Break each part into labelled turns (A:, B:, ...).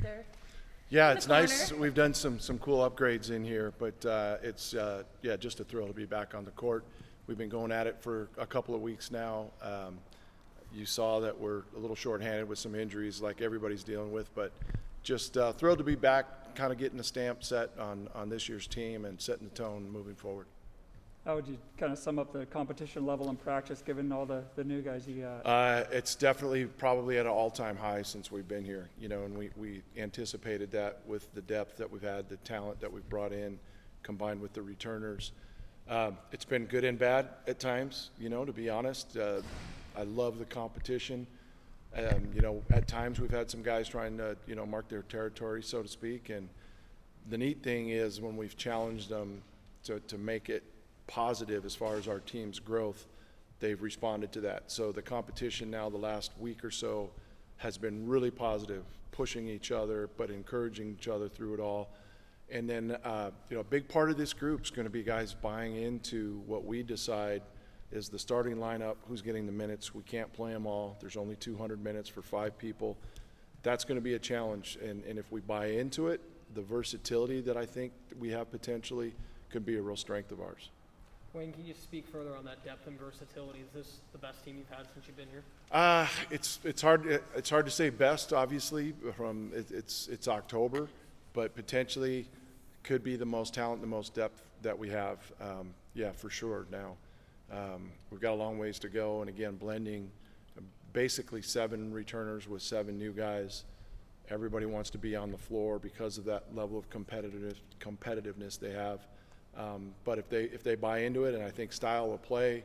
A: there.
B: Yeah,
A: in
B: it's
A: the corner.
B: nice. We've done some cool upgrades in here, but it's just a thrill to be back on the court. We've been going at it for a couple of weeks now. You saw that we're a little shorthanded with some injuries like everybody's dealing with, but just thrilled to be back, kind of getting the stamp set on this year's team and setting the tone moving forward.
C: How would you kind of sum up the competition level in practice, given all the new guys you got?
B: It's definitely probably at an all-time high since we've been here, and we anticipated that with the depth that we've had, the talent that we've brought in, combined with the returners. It's been good and bad at times, to be honest. I love the competition. At times we've had some guys trying to, mark their territory, so to speak. And the neat thing is when we've challenged them to make it positive as far as our team's growth, they've responded to that. So the competition now the last week or so has been really positive, pushing each other but encouraging each other through it all. And then, a big part of this group is going to be guys buying into what we decide is the starting lineup, who's getting the minutes. We can't play them all. There's only 200 minutes for 5 people. That's going to be a challenge. And if we buy into it, the versatility that I think we have potentially could be a real strength of ours.
D: Wayne, can you speak further on that depth and versatility? Is this the best team you've had since you've been here?
B: It's hard to say best, obviously. It's October, but potentially could be the most talent, the most depth that we have. For sure. Now we've got a long ways to go, and again, blending basically 7 returners with 7 new guys. Everybody wants to be on the floor because of that level of competitiveness they have. But if they buy into it, and I think style of play,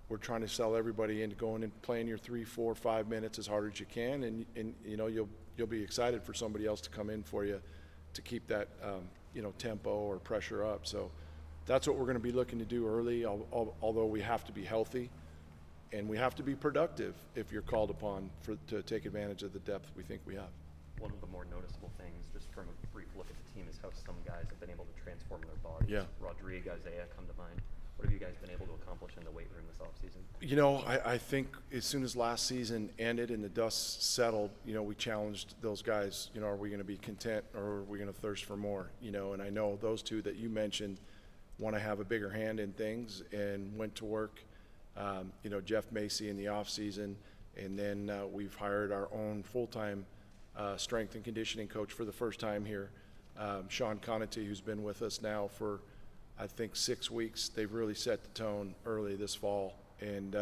B: we're trying to sell everybody into going and playing your 3, 4, 5 minutes as hard as you can, and you'll be excited for somebody else to come in for you to keep that tempo or pressure up. So that's what we're going to be looking to do early. Although we have to be healthy, and we have to be productive if you're called upon to take advantage of the depth we think we have.
E: One of the more noticeable things, just from a brief look at the team, is how some guys have been able to transform their bodies.
B: Yeah.
E: Rodrigue, Isaiah come to mind. What have you guys been able to accomplish in the weight room this offseason?
B: I think as soon as last season ended and the dust settled, we challenged those guys, are we going to be content or are we going to thirst for more? And I know those two that you mentioned want to have a bigger hand in things and went to work. Jeff Macy in the off season, and then we've hired our own full-time strength and conditioning coach for the first time here, Sean Conity, who's been with us now for I think 6 weeks. They've really set the tone early this fall, and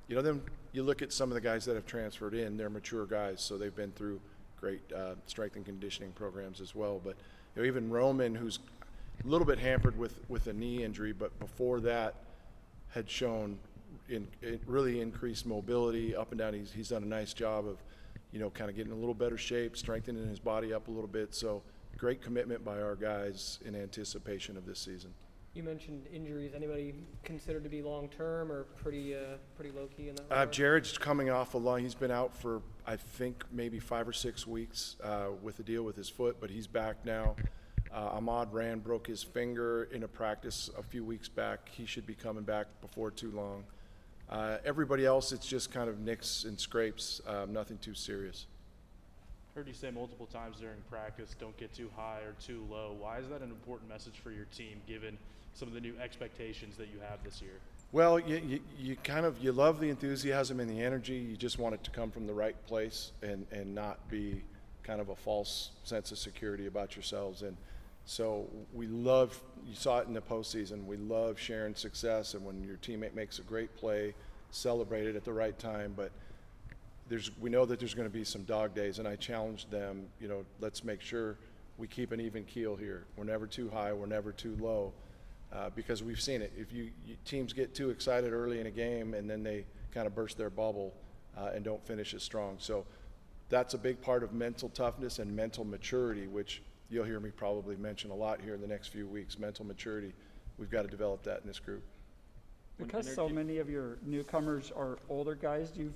B: then you look at some of the guys that have transferred in. They're mature guys, so they've been through great strength and conditioning programs as well. But even Roman, who's a little bit hampered with a knee injury, but before that had shown really increased mobility up and down. He's done a nice job of kind of getting a little better shape, strengthening his body up a little bit. So great commitment by our guys in anticipation of this season.
D: You mentioned injuries. Anybody considered to be long-term or pretty low-key in that regard?
B: Jared's coming off a long. He's been out for, I think, maybe 5 or 6 weeks with a deal with his foot, but he's back now. Ahmad Rand broke his finger in a practice a few weeks back. He should be coming back before too long. Everybody else, it's just kind of nicks and scrapes, nothing too serious.
F: Heard you say multiple times during practice, don't get too high or too low. Why is that an important message for your team, given some of the new expectations that you have this year?
B: Well, you love the enthusiasm and the energy. You just want it to come from the right place and not be kind of a false sense of security about yourselves. And so you saw it in the postseason, we love sharing success, and when your teammate makes a great play, celebrate it at the right time. But we know that there's going to be some dog days, and I challenged them, let's make sure we keep an even keel here. We're never too high, we're never too low, because we've seen it. If teams get too excited early in a game and then they kind of burst their bubble and don't finish as strong. So that's a big part of mental toughness and mental maturity, which you'll hear me probably mention a lot here in the next few weeks. Mental maturity, we've got to develop that in this group.
C: Because so many of your newcomers are older guys, do you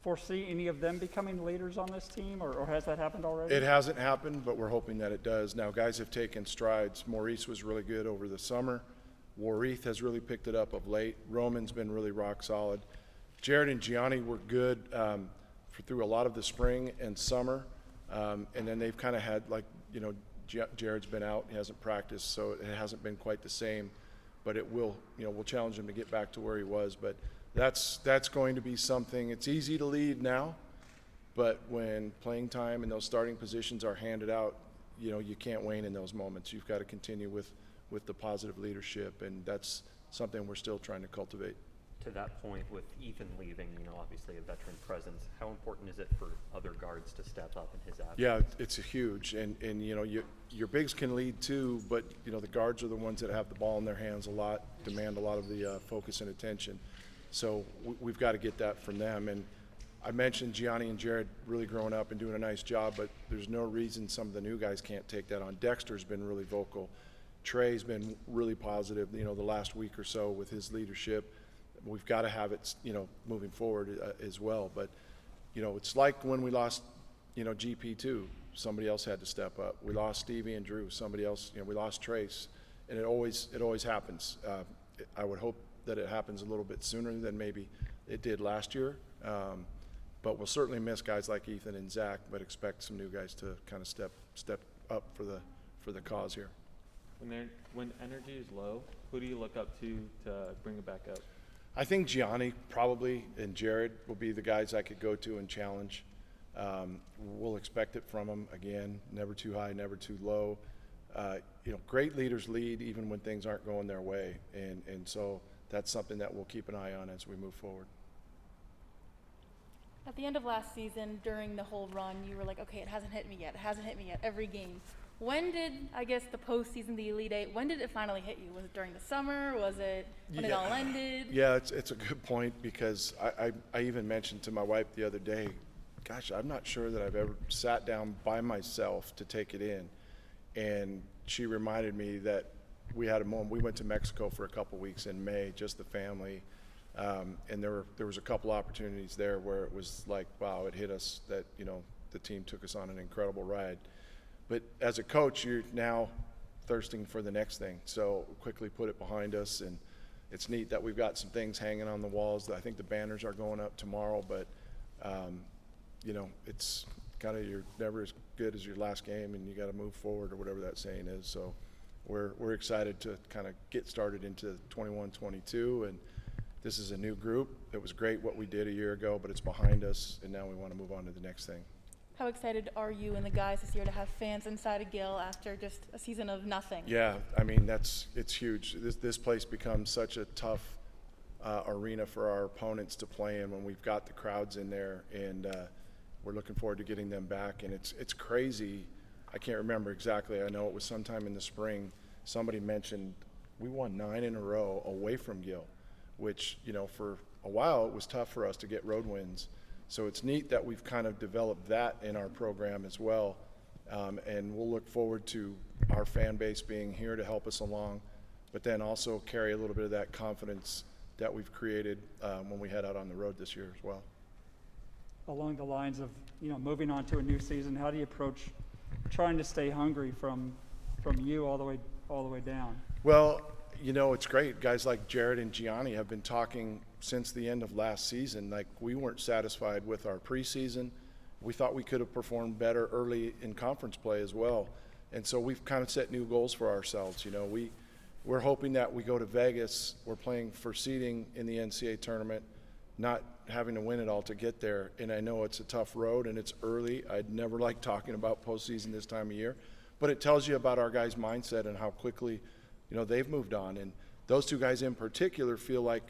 C: foresee any of them becoming leaders on this team, or has that happened already?
B: It hasn't happened, but we're hoping that it does. Now, guys have taken strides. Maurice was really good over the summer. Warith has really picked it up of late. Roman's been really rock solid. Jared and Gianni were good through a lot of the spring and summer. And then they've kind of had, like, you know, Jared's been out, he hasn't practiced, so it hasn't been quite the same. But it will, you know, we'll challenge him to get back to where he was. But that's going to be something. It's easy to lead now, but when playing time and those starting positions are handed out, you know, you can't wane in those moments. You've got to continue with the positive leadership, and that's something we're still trying to cultivate.
E: To that point, with Ethan leaving, you know, obviously a veteran presence, how important is it for other guards to step up in his absence?
B: Yeah, it's huge, and you know, your bigs can lead too, but you know, the guards are the ones that have the ball in their hands a lot, demand a lot of the focus and attention. So we've got to get that from them. And I mentioned Gianni and Jared really growing up and doing a nice job, but there's no reason some of the new guys can't take that on. Dexter's been really vocal. Trey's been really positive, you know, the last week or so with his leadership. We've got to have it, you know, moving forward as well. But, you know, it's like when we lost, you know, GP2, somebody else had to step up. We lost Stevie and Drew, somebody else, you know, we lost Trace, and it always happens. I would hope that it happens a little bit sooner than maybe it did last year. But we'll certainly miss guys like Ethan and Zach, but expect some new guys to kind of step up for the cause here.
A: When energy is low, who do you look up to bring it back up?
B: I think Gianni probably and Jared will be the guys I could go to and challenge. We'll expect it from them again. Never too high, never too low. You know, great leaders lead even when things aren't going their way, and so that's something that we'll keep an eye on as we move forward.
G: At the end of last season, during the whole run, you were like, okay, it hasn't hit me yet. It hasn't hit me yet. Every game. When did, I guess, the postseason, the Elite Eight, when did it finally hit you? Was it during the summer? Was it when it all ended?
B: Yeah, it's a good point, because I even mentioned to my wife the other day, gosh, I'm not sure that I've ever sat down by myself to take it in. And she reminded me that we had a moment. We went to Mexico for a couple weeks in May, just the family. And there was a couple opportunities there where it was like, wow, it hit us that, you know, the team took us on an incredible ride. But as a coach, you're now thirsting for the next thing. So quickly put it behind us, and it's neat that we've got some things hanging on the walls. I think the banners are going up tomorrow, but you know, it's kind of, you're never as good as your last game, and you got to move forward, or whatever that saying is. So we're excited to kind of get started into 21-22, and this is a new group. It was great what we did a year ago, but it's behind us, and now we want to move on to the next thing.
G: How excited are you and the guys this year to have fans inside of Gill after just a season of nothing?
B: Yeah, I mean, it's huge. This place becomes such a tough arena for our opponents to play in when we've got the crowds in there, and we're looking forward to getting them back. And it's crazy. I can't remember exactly. I know it was sometime in the spring. Somebody mentioned we won 9 in a row away from Gill, which, you know, for a while it was tough for us to get road wins. So it's neat that we've kind of developed that in our program as well. And we'll look forward to our fan base being here to help us along, but then also carry a little bit of that confidence that we've created when we head out on the road this year as well.
C: Along the lines of, you know, moving on to a new season, how do you approach trying to stay hungry from you all the way down?
B: Well, you know, it's great. Guys like Jared and Gianni have been talking since the end of last season. Like, we weren't satisfied with our preseason. We thought we could have performed better early in conference play as well. And so we've kind of set new goals for ourselves. You know, we're hoping that we go to Vegas. We're playing for seeding in the NCAA tournament, not having to win it all to get there. And I know it's a tough road and it's early. I'd never like talking about postseason this time of year, but it tells you about our guys' mindset and how quickly, you know, they've moved on. And those two guys in particular feel like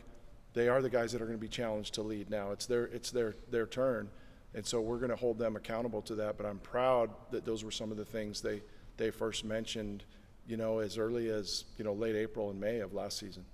B: they are the guys that are going to be challenged to lead now. It's their turn. And so we're going to hold them accountable to that. But I'm proud that those were some of the things they first mentioned, you know, as early as, you know, late April and May of last season.